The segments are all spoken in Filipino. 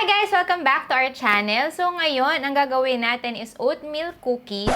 Hi guys! Welcome back to our channel. So ngayon, ang gagawin natin is oatmeal cookies.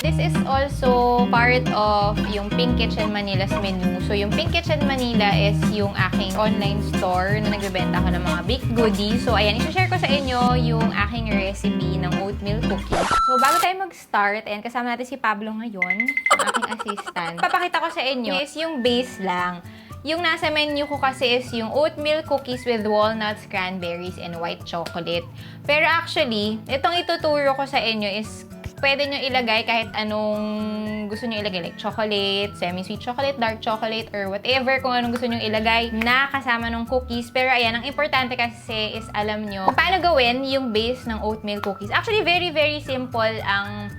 This is also part of yung Pink Kitchen Manila's menu. So yung Pink Kitchen Manila is yung aking online store na nagbebenta ako ng mga baked goodies. So ayan, i-share ko sa inyo yung aking recipe ng oatmeal cookies. So bago tayo mag-start, and kasama natin si Pablo ngayon, ang aking assistant. Papakita ko sa inyo is yung base lang. Yung nasa menu ko kasi is yung oatmeal cookies with walnuts, cranberries, and white chocolate. Pero actually, itong ituturo ko sa inyo is pwede nyo ilagay kahit anong gusto nyo ilagay. Like chocolate, semi-sweet chocolate, dark chocolate, or whatever kung anong gusto nyo ilagay na kasama ng cookies. Pero ayan, ang importante kasi is alam nyo kung paano gawin yung base ng oatmeal cookies. Actually, very, very simple ang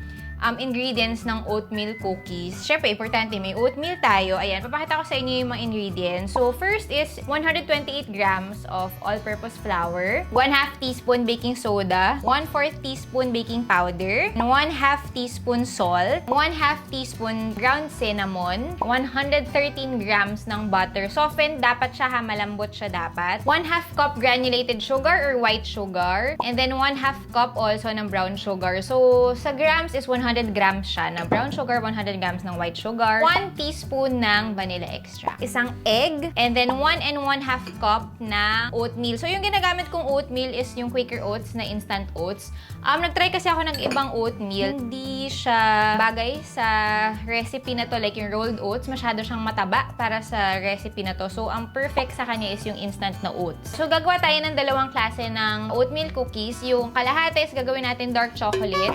ingredients ng oatmeal cookies. Syempre, importante, may oatmeal tayo. Ayan, papakita ko sa inyo yung mga ingredients. So, first is 128 grams of all-purpose flour, 1/2 teaspoon baking soda, 1/4 teaspoon baking powder, 1/2 teaspoon salt, 1/2 teaspoon ground cinnamon, 113 grams ng butter. Softened, dapat siya ha, malambot siya dapat. 1/2 cup granulated sugar or white sugar, and then 1/2 cup also ng brown sugar. So, sa grams is 100 grams siya ng brown sugar, 100 grams ng white sugar, 1 teaspoon ng vanilla extract, isang egg, and then 1 1/2 cup na oatmeal. So, yung ginagamit kong oatmeal is yung Quaker Oats na instant oats. Nag-try kasi ako ng ibang oatmeal. Hindi siya bagay sa recipe na to, like yung rolled oats. Masyado siyang mataba para sa recipe na to. So, ang perfect sa kanya is yung instant na oats. So, gagawa tayo ng dalawang klase ng oatmeal cookies. Yung kalahati is gagawin natin dark chocolate.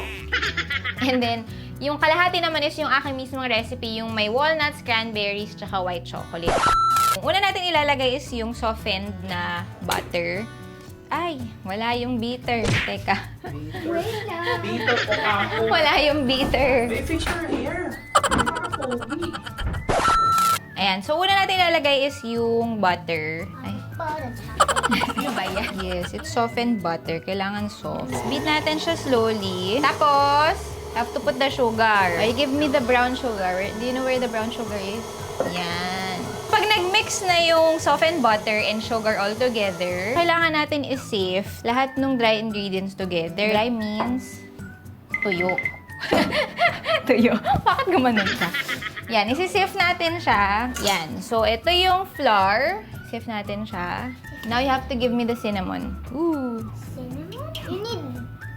And then, yung kalahati naman is yung aking mismong recipe, yung may walnuts, cranberries, tsaka white chocolate. Yung una natin ilalagay is yung softened na butter. Ay, wala yung beater. Teka. Beater po ako. Wala yung beater. Fix your hair. Ayan. So, una natin ilalagay is yung butter. Ay. Ano ba yan? Yes, it's softened butter. Kailangan soft. Beat natin siya slowly. Tapos, have to put the sugar. Ay, give me the brown sugar. Do you know where the brown sugar is? Yan. Pag nag-mix na yung softened butter and sugar all together, kailangan natin i-sieve lahat ng dry ingredients together. Dry means tuyo. Tuyo. Bakit gumanon siya? Yan, isi-sieve natin siya. Yan. So, ito yung flour. Sieve natin siya. Now, you have to give me the cinnamon. Ooh. Cinnamon? You need...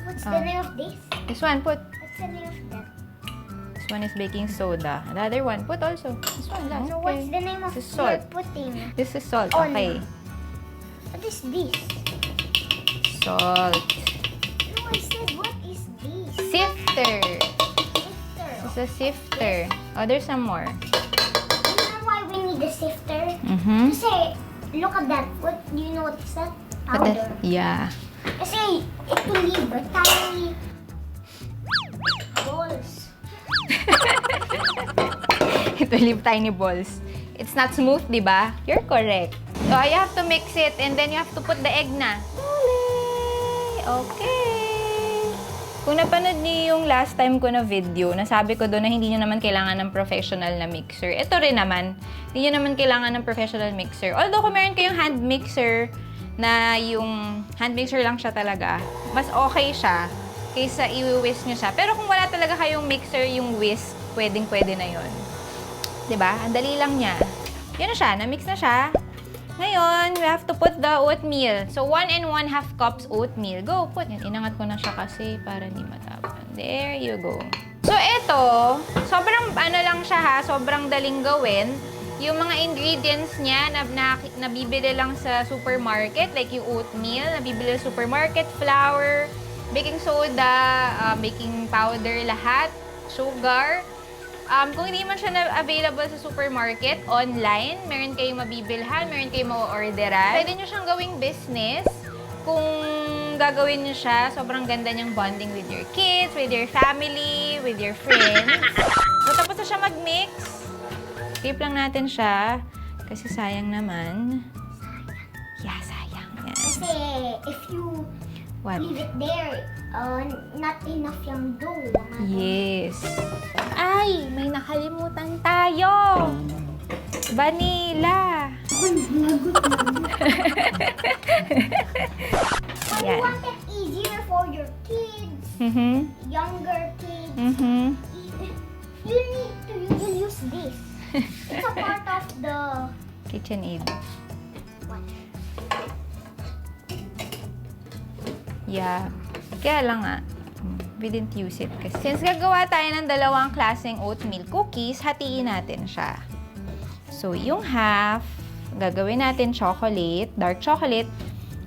What's the name of this? This one, put. What's the name of that? This one is baking soda. The other one, put also. This one lang. So what's the name of This is you're salt. putting? This is salt. Oh, Okay. What is this? Salt. No, I said what is this? Sifter. Sifter. This is a sifter. Oh, there's some more. You know why we need a sifter? Mm-hmm. Kasi, look at that. What do you know what's that? But Powder. yeah. Kasi, it will leave a tiny balls. It will leave tiny balls. It's not smooth, di ba? You're correct. So, you have to mix it and then you have to put the egg na. Okay. Kung napanood niyo yung last time ko na video, nasabi ko doon na hindi niyo naman kailangan ng professional na mixer. Ito rin naman, hindi niyo naman kailangan ng professional mixer. Although kung meron kayong hand mixer, na yung hand mixer lang siya talaga, mas okay siya kaysa i-whisk nyo siya. Pero kung wala talaga kayong mixer, yung whisk, pwedeng-pwede na yun. Diba? Ang dali lang niya. Yun na siya. Na-mix na siya. Ngayon, we have to put the oatmeal. So, 1 1/2 cups oatmeal. Go, put. Yan, inangat ko na siya kasi para hindi matapan. There you go. So, ito, sobrang ano lang siya ha, sobrang daling gawin. Yung mga ingredients niya na nabibili lang sa supermarket, like yung oatmeal, nabibili sa supermarket, flour, baking soda, baking powder, lahat, sugar. Kung hindi man siya available sa supermarket, online, meron kayong mabibilhan, meron kayong ma-orderan. Pwede nyo siyang gawing business. Kung gagawin nyo siya, sobrang ganda niyang bonding with your kids, with your family, with your friends. So, tapos na siya mag-mix. Keep lang natin siya. Kasi sayang naman. Yeah, sayang. Yan. Kasi, if you What? leave it there, not enough yung dough. Yes. Ay, may nakalimutan tayo. Vanilla. you Yan. want it easier for your kids, younger kids, you need to use this. It's a part of the KitchenAid. what? Yeah. Kaya lang nga, we didn't use it. Kasi since gagawa tayo ng dalawang klaseng oatmeal cookies, hatiin natin siya. So, yung half, gagawin natin chocolate, dark chocolate,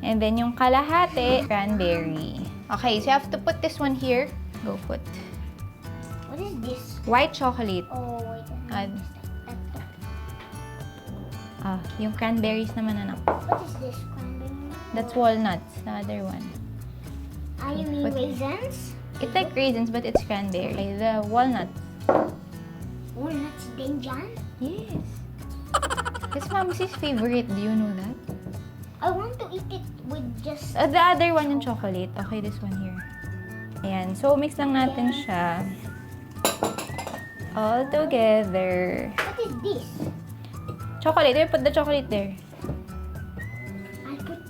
and then yung kalahati, cranberry. Okay, so you have to put this one here. Go put. What is this? White chocolate. Oh, wait. Add. Yung cranberries naman, anak. What is this? Cranberry? That's walnuts, the other one. You mean What- raisins? It's like raisins, but it's cranberry. Okay, the walnuts. Walnuts din dyan? Yes. It's Mom's favorite. Do you know that? I want to eat it with just... The other one yung chocolate. Okay, this one here. Ayan. So, mix lang natin siya. All together. What is this? Chocolate. There, put the chocolate there. I put...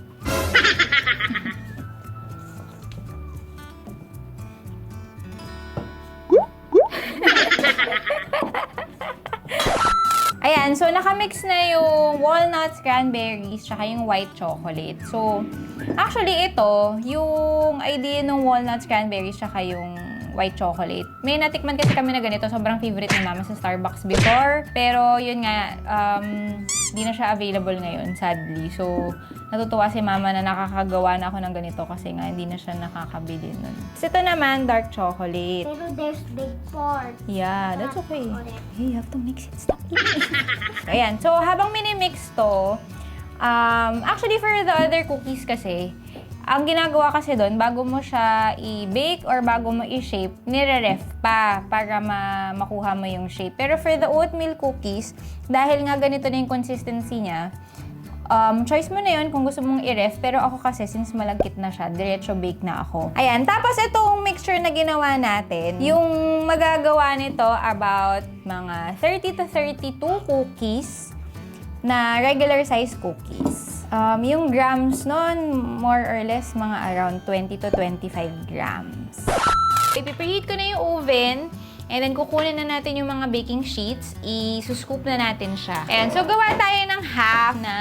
Ayan, so nakamix na yung walnuts, cranberries, tsaka yung white chocolate. So, actually ito, yung idea ng walnuts, cranberries, tsaka yung white chocolate. May natikman kasi kami na ganito, sobrang favorite ni Mama sa Starbucks before. Pero yun nga, di na siya available ngayon, sadly. So, natutuwa si Mama na nakakagawa na ako ng ganito kasi nga hindi na siya nakakabili nun. So, ito naman, dark chocolate. Pero there's big part. Yeah, that's okay. Correct. Hey, you have to mix it. Stop eating. Ayan. So, habang minimix to, actually for the other cookies kasi, ang ginagawa kasi doon, bago mo siya i-bake or bago mo i-shape, nire-ref pa para makuha mo yung shape. Pero for the oatmeal cookies, dahil nga ganito na yung consistency niya, choice mo na yun kung gusto mong i-ref. Pero ako kasi, since malagkit na siya, diretso bake na ako. Ayan. Tapos itong mixture na ginawa natin, yung magagawa nito about mga 30 to 32 cookies na regular size cookies. Yung grams nun, more or less, mga around 20 to 25 grams. Ipipreheat ko na yung oven. And then, kukunin na natin yung mga baking sheets. I-scoop na natin siya. And so, gawa tayo ng half na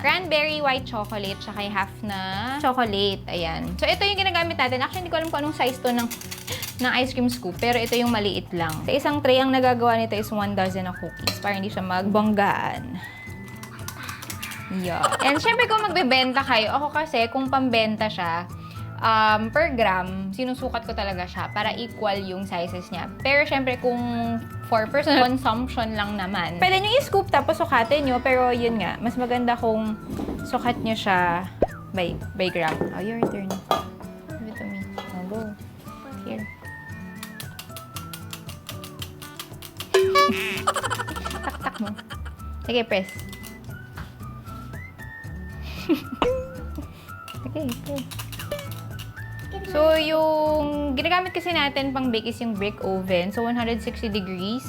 cranberry white chocolate, tsaka yung half na chocolate. Ayan. So, ito yung ginagamit natin. Actually, hindi ko alam kung anong size to ng ice cream scoop. Pero ito yung maliit lang. Sa isang tray, ang nagagawa nito is 1 dozen na cookies para hindi siya magbanggaan. Yeah. And syempre, kung magbebenta kayo, ako kasi, kung pambenta siya, per gram, sinusukat ko talaga siya para equal yung sizes niya. Pero syempre, kung for personal consumption lang naman, pwede nyo i-scoop tapos sukatin nyo. Pero yun nga, mas maganda kung sukat nyo siya by gram. Oh, your turn. Give it to me. Oh, go. Here. Tak-tak mo. Sige, press. Okay, okay. So, yung ginagamit kasi natin pang bake is yung brick oven. So, 160 degrees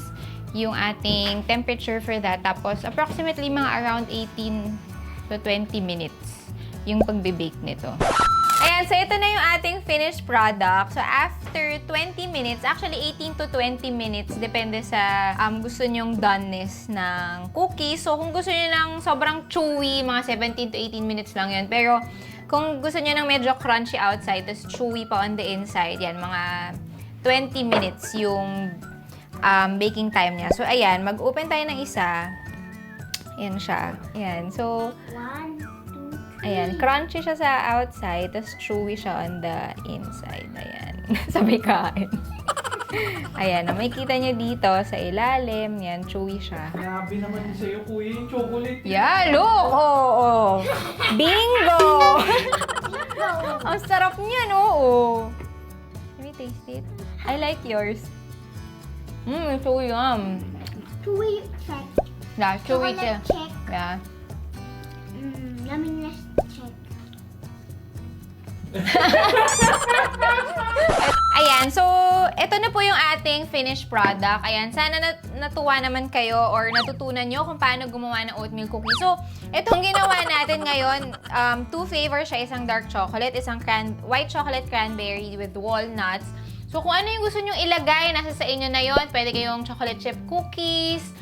yung ating temperature for that. Tapos, approximately mga around 18 to 20 minutes yung pagbe-bake nito. Ayan, so ito na yung ating finished product. So, after 20 minutes, actually 18 to 20 minutes, depende sa gusto nyong doneness ng cookies. So, kung gusto nyo ng sobrang chewy, mga 17 to 18 minutes lang yun. Pero, kung gusto nyo ng medyo crunchy outside, tapos chewy pa on the inside, yan, mga 20 minutes yung baking time niya. So, ayan, mag-open tayo ng isa. Ayan siya. Ayan, so, 1, 2, 3. ayan, crunchy siya sa outside, tapos chewy siya on the inside. Ayan, sabay kain. Ayan, makikita nyo dito sa ilalim. Yan, chewy siya. Grabe naman yun sa'yo, kuya, yung chocolate. Yeah, look! Oh. Bingo! Ang sarap niyan, oo. Let me taste it. I like yours. It's so yum. Chewy check. Yeah, chewy siya. Chocolate check. Yeah. Yumminess check. Ayan, so ito na po yung ating finished product. Ayan, sana natuwa naman kayo or natutunan nyo kung paano gumawa ng oatmeal cookie. So, itong ginawa natin ngayon, two flavors siya, isang dark chocolate, isang white chocolate cranberry with walnuts. So, kung ano yung gusto nyo ilagay, nasa sa inyo na yon. Pwede kayong chocolate chip cookies,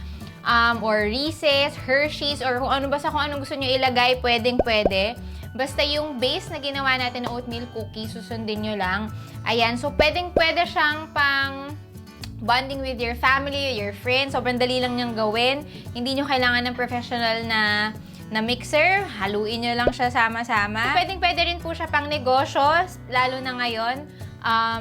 or Reese's, Hershey's, or kung ano basta kung anong gusto nyo ilagay, pwedeng-pwede. Basta yung base na ginawa natin ng oatmeal cookie, susundin nyo lang. Ayan, so pwedeng-pwede siyang pang bonding with your family, your friends. Sobrang dali lang niyang gawin. Hindi nyo kailangan ng professional na mixer. Haluin nyo lang siya sama-sama. Pwedeng-pwede rin po siya pang negosyo, lalo na ngayon.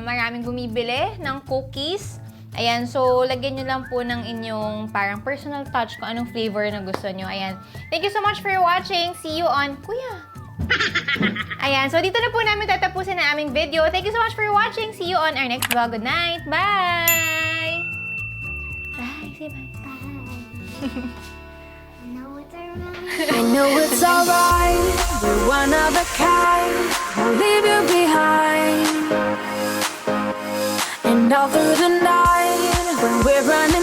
Maraming bumibili ng cookies. Ayan, so lagyan nyo lang po ng inyong parang personal touch kung anong flavor na gusto nyo. Ayan. Thank you so much for watching. See you on... Kuya! Ayan, so dito na po namin tatapusin ang aming video. Thank you so much for watching. See you on our next vlog. Good night. Bye! Bye. Say bye. Bye. I know it's alright. I know it's alright, we're one of a kind, won't leave you behind. And all through the night, when we're running